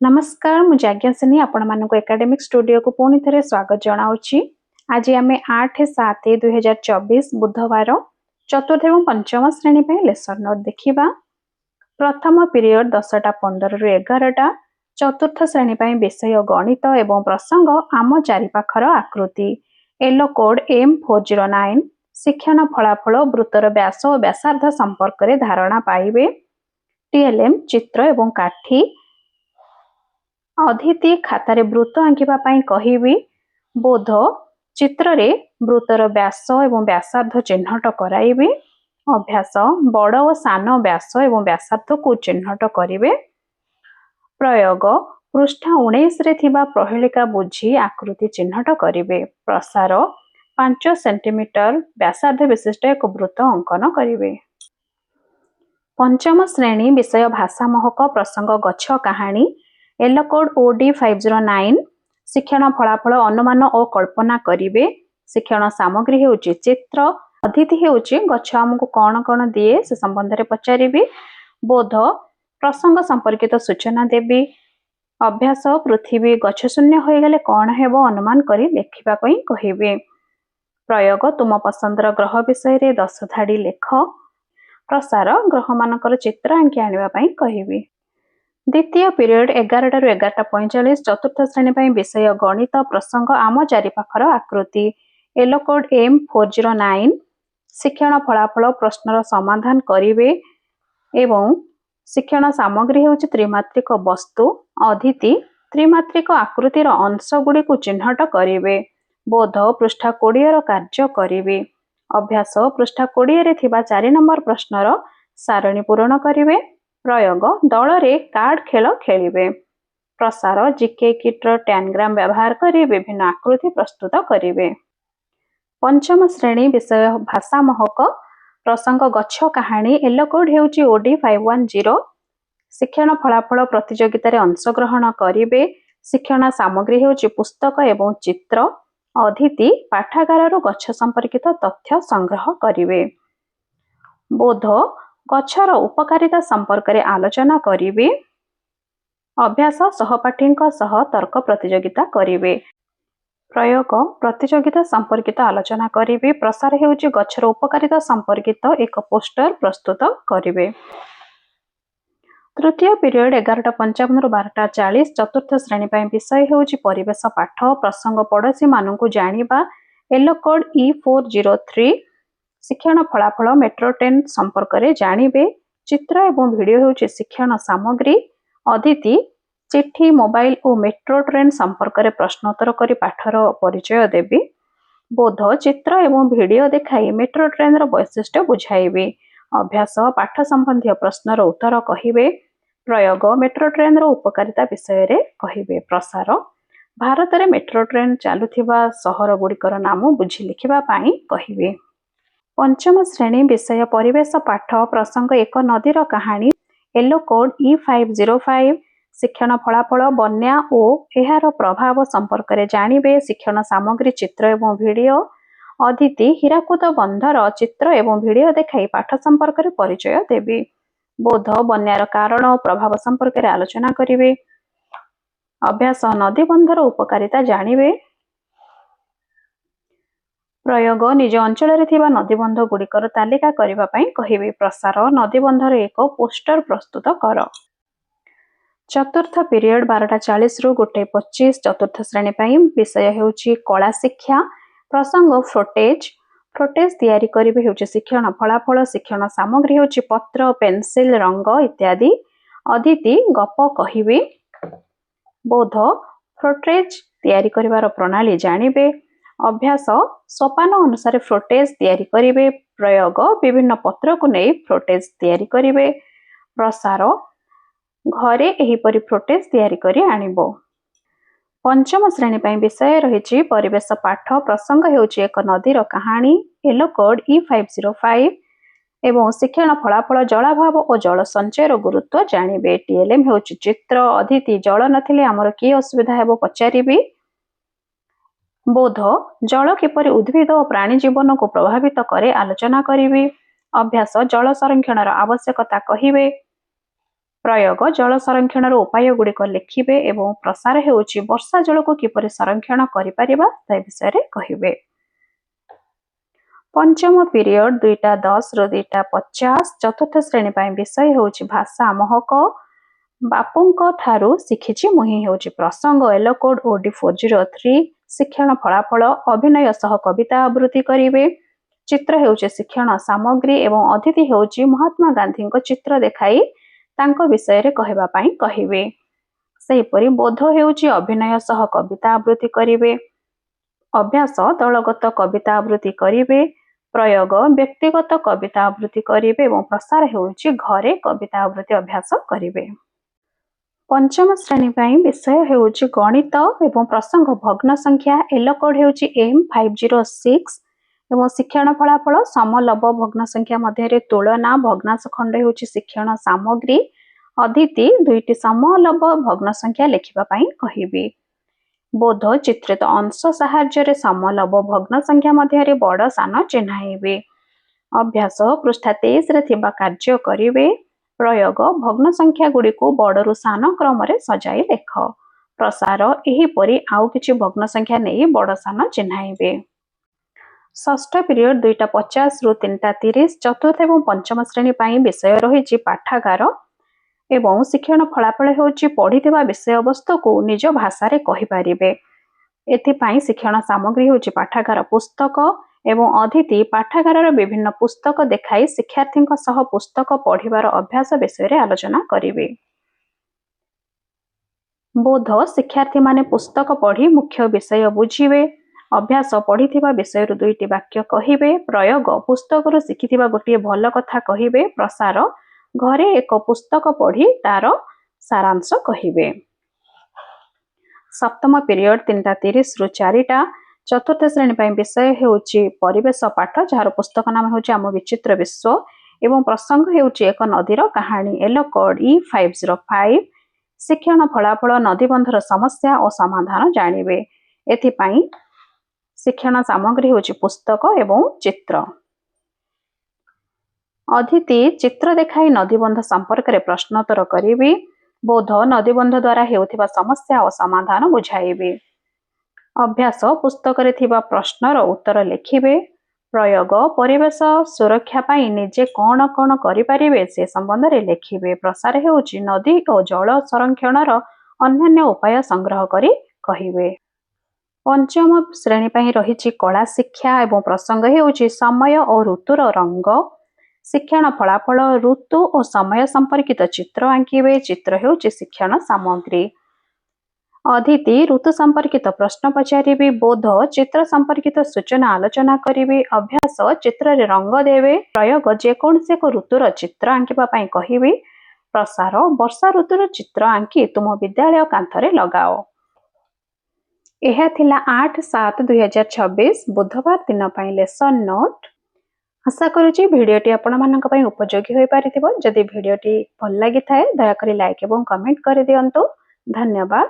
नमस्कार मु जाज्ञासिनी आपण मानक एकेडमिक स्टूडियो को पुणी थे स्वागत जनाऊँगी। आज आम 8/7/2024 बुधवार चतुर्थ एवं पंचम श्रेणी लेसन नोट देखा। प्रथम पीरियड 10:15 ରୁ 11टा, चतुर्थ श्रेणी विषय गणित एवं प्रसंग आम चारिपाखर आकृति। येलो कोड M409 शिक्षण फलाफल वृत्तर व्यास और व्यासार्ध संपर्क में धारणा पाइबे। TLM चित्र एवं काठी। अदिति खातारे वृत्त आंकिबा पई कहिबी। बोध चित्र रे वृत्तर व्यास एवं व्यासार्ध चिन्हट कराइबे। अभ्यास बड़ और सान व्यास एवं व्यासार्ध को चिन्हट करिवे। प्रयोग पृष्ठ 19 रे थिबा प्रहेलिका बुझी आकृति चिन्हट करिवे। प्रसार 5 सेंटीमीटर व्यासार्ध विशिष्ट एक वृत्त अंकन करिवे। पंचम श्रेणी विषय भाषा महक प्रसंग गछ कहानी। येलो कोड OD509 शिक्षण फलाफल अनुमान और कल्पना करिवे। शिक्षण सामग्री हेउची चित्र। अतिथि हेउची गछ हमकु कौन कौन दिए से संबंध में पचारिबी। बोध प्रसंग संपर्कित सूचना देबी। अभ्यास पृथ्वी गछ शून्य हो गले कौन हेबो अनुमान करी लेखिबा पई कहिबे। प्रयोग तुम पसंदर ग्रह विषय रे 10 धाड़ी लेख। प्रसार ग्रह मानकर चित्र आंकी आनिबा पई कहिबी। द्वितीय पीरियड 11टा ରୁ 11:45 चतुर्थ श्रेणी विषय गणित प्रसंग आम चारिपाखर आकृति। येलो कोड M409 शिक्षण फलाफल प्रश्नर समाधान करिवे एवं शिक्षण सामग्री हेउची त्रिमात्रिक वस्तु। अदिति त्रिमात्रिक आकृतिर अंश गुडी को चिन्हट करिवे। बोध पृष्ठ 20 रो कार्य करिवे। अभ्यास पृष्ठ 20 रे थिबा 4 नंबर प्रश्नर सारणी पूरण करिवे। प्रयोग दल रे कार्ड खेल खेलिवे। प्रसार जीके किटर टैनग्राम व्यवहार करी विभिन्न आकृति प्रस्तुत करिवे। पंचम श्रेणी विषय भाषा महक प्रसंग गछ कहानी। येलो कोड हेउची OD510 शिक्षण फलाफल प्रतियोगिता रे अंशग्रहण करिवे। शिक्षण सामग्री हेउची पुस्तक एवं चित्र। अदिति पाठागार गछ संपर्कित तथ्य संग्रह करिवे। बोध गछर उपकारिता संपर्क में आलोचना करिवे। अभ्यास सहपाठी सह तर्क प्रतियोगिता करिवे। प्रयोग प्रतियोगिता संपर्कित आलोचना करिवे। प्रसार हेउची गछर उपकारिता संपर्कित एक पोस्टर प्रस्तुत करिवे। तृतीय पीरियड 11:55 ରୁ 12:40 चतुर्थ श्रेणी विषय हेउची परिवेश पाठ। प्रसंग पड़ोशी मानकु जानिबा। येलो कोड E403 शिक्षण फलाफल मेट्रो ट्रेन संपर्क में जानिबे। चित्र एवं वीडियो हेउची शिक्षण सामग्री। अदिति चिट्ठी मोबाइल और मेट्रो ट्रेन संपर्क में प्रश्नोत्तर करी पाठर परिचय देबी। बोध चित्र एवं वीडियो देखाई मेट्रो ट्रेन वैशिष्ट्य बुझाइबे। अभ्यास पाठ संबंधी प्रश्नर उत्तर कहिबे। प्रयोग मेट्रो ट्रेन उपकारिता विषय रे कहिबे। प्रसार भारत में मेट्रो ट्रेन चलुथिबा सहर गुड़िकर नाम बुझी लिखिबा पाई कहिबे। पंचम श्रेणी विषय परिवेश पाठ प्रसंग एक नदीर कहानी। येलो कोड E505 शिक्षण फलाफल बन्या और एहार प्रभाव संपर्क में जानिबे। शिक्षण सामग्री चित्र एवं वीडियो। अदिति हीराकुद बंधर चित्र एवं वीडियो देखाई पाठ संपर्क में परिचय देबी। बोध बन्यार कारण और प्रभाव संपर्क में आलोचना करिवे। अभ्यास नदी बंधर उपकारिता जानिबे। प्रयोग निज अंचल नदीबंध गुड़िकर तालिका करबा पई कहिबे। प्रसार नदीबंधर एक पोस्टर प्रस्तुत कर। चतुर्थ पीरियड 12:40 ରୁ 1:25 चतुर्थ श्रेणी विषय हेउची कला शिक्षा। प्रसंग फ्रोटेज। फ्रोटेज तैयारी करिवे हेउची शिक्षण फलाफल। शिक्षण सामग्री हेउची पत्र पेंसिल रंग इत्यादि। अदिति गप कहिबे। बोध फ्रोटेज तैयारी करिवार प्रणाली जानिबे। अभ्यास सोपान अनुसार फ्रोटेज तैयारी करिवे। प्रयोग विभिन्न पत्र को नहीं फ्रोटेज तैयारी करिवे। प्रसार घरे एहिपरि फ्रोटेज तैयारी करी आनिबो। पंचम श्रेणी विषय रही परिवेश पाठ। प्रसंग हेउची एक नदीर कहानी। येलो कोड E505 एवं शिक्षण फलाफल जलाभाव और जल संचयर गुरुत्व जानिबे। TLM हेउची चित्र। अदिति जल नथिले आमर की असुविधा हेबो पचारिबी। बोध जल किपरि उद्भिद और प्राणी जीवन को प्रभावित करे आलोचना करिवे। अभ्यास जल संरक्षण आवश्यकता कहिबे। प्रयोग जल संरक्षण उपाय गुड़िक लिखिबे एवं प्रसार हेउची वर्षा जल को किपरि संरक्षण करि परिबा ता विषय रे कहिबे। पंचम पीरियड 2:10 रु 2:50 चतुर्थ श्रेणी पाई विषय हेउची भाषा महक बापूंको ठारू शिखिछि मुहि हेउची प्रसंग एलो कोड ओडी 403 शिक्षण फलाफल अभिनय सह कविता आवृत्ति करिवे। चित्र हेउची शिक्षण सामग्री एवं अतिथि हेउची महात्मा गांधी को चित्र देखाई तांको विषय रे कहबा पाई कहिवे। सेहिपरि बोध हेउची अभिनय सह कविता आवृत्ति करिवे। अभ्यास दलगत कविता आवृत्ति करिवे। प्रयोग व्यक्तिगत कविता आवृत्ति करिवे एवं प्रसार हेउची घरे कविता आवृत्ति अभ्यास करिवे। पंचम श्रेणी पाई विषय हेउची गणित एवं प्रसंग भग्न संख्या एलो कोड हेउची M506 एवं शिक्षण फलाफल समलभ भग्न संख्या मध्य तुलना भग्नांश खंड हेउची शिक्षण सामग्री अदिति दुईटी समलभ भग्न संख्या लिखिबा पाई कहिबे। बोध चित्रित अंश साहाय्य समलभ भग्न संख्या मध्य बड़ सान चिन्हाइबे। अभ्यास पृष्ठा 23 रे थिबा कार्य करिवे। प्रयोग भग्न संख्या गुड़ी को बड़रू सान क्रम रे सजाई लेख। प्रसार एहीपरि आउ किछि भग्न संख्या नहीं बड़ सान चिन्हाइबे। षष्ठ पीरियड 2:50 रु 3:30 चतुर्थ एवं पंचम श्रेणी पाई विषय रही पाठागार एवं शिक्षण फलाफल हेउची पढ़िथिबा विषय वस्तु को निज भाषा रे कहि परिबे। एथिपाई शिक्षण सामग्री हेउची पाठागार पुस्तक एवं अतिथि पाठागार विभिन्न पुस्तक देखाई शिक्षार्थी सह पुस्तक पढ़िबार अभ्यास विषय रे आलोचना करिवे। बोध शिक्षार्थी माने पुस्तक पढ़ी मुख्य विषय बुझिवे। अभ्यास पढ़िथिबा विषय रु दुईटी वाक्य कहिबे। प्रयोग पुस्तक रु शिखिथिबा गोटे भल कथा कहिबे। प्रसार घरे एक पुस्तक पढ़ी तार सारांश कहिबे। सप्तम पीरियड 3:30 रु 4टा चतुर्थ श्रेणी पाई विषय हेउची परिवेश पाठ जार पुस्तक नाम हेउची आम विचित्र विश्व एवं प्रसंग हेउची एक नदीर कहानी एलो कोड E505 शिक्षण फलाफल नदीबंधर समस्या और समाधान जानिबे। एथिपाई शिक्षण सामग्री हेउची पुस्तक एवं चित्र। अतिथि चित्र देखाई नदीबंध संपर्क रे प्रश्नोत्तर करिवे। बोध नदीबंध द्वारा हेउथिबा समस्या और समाधान बुझाइबे। अभ्यास पुस्तक रे थिबा प्रश्नर उत्तर लिखिबे। प्रयोग परिवेश सुरक्षा पाई निजे कौन कौन करि परिबे से संबंध रे लिखिबे। प्रसार हेउची नदी और जल संरक्षणर अन्य उपाय संग्रह करी कहिबे। पंचम श्रेणी पाई रही कला शिक्षा एवं प्रसंग हेउची समय और ऋतुर रंग। शिक्षण फलाफल ऋतु और समय संपर्कित चित्र आंकिबे। चित्र हेउची शिक्षण सामग्री। अतिथि ऋतु संपर्कित प्रश्न पचारिबे। बोध चित्र संपर्कित सूचना आलोचना करिवे। अभ्यास चित्र रे रंग देवे। प्रयोग जेकोनसे को ऋतुर चित्र आंकिबा पाई कहिबे। प्रसार वर्षा ऋतुर चित्र आंकी तुम विद्यालय कांथरे लगाओ। यह थिला 8/7/2026 बुधवार दिन पाई लेसन नोट। आशा करुची भिडियोटी आपण मानक पई उपयोगी होई पारिथिबो। जदि भिडियोटी भल लागि थाए दया करी लाइक एवं कमेंट कर दियंतु। धन्यवाद।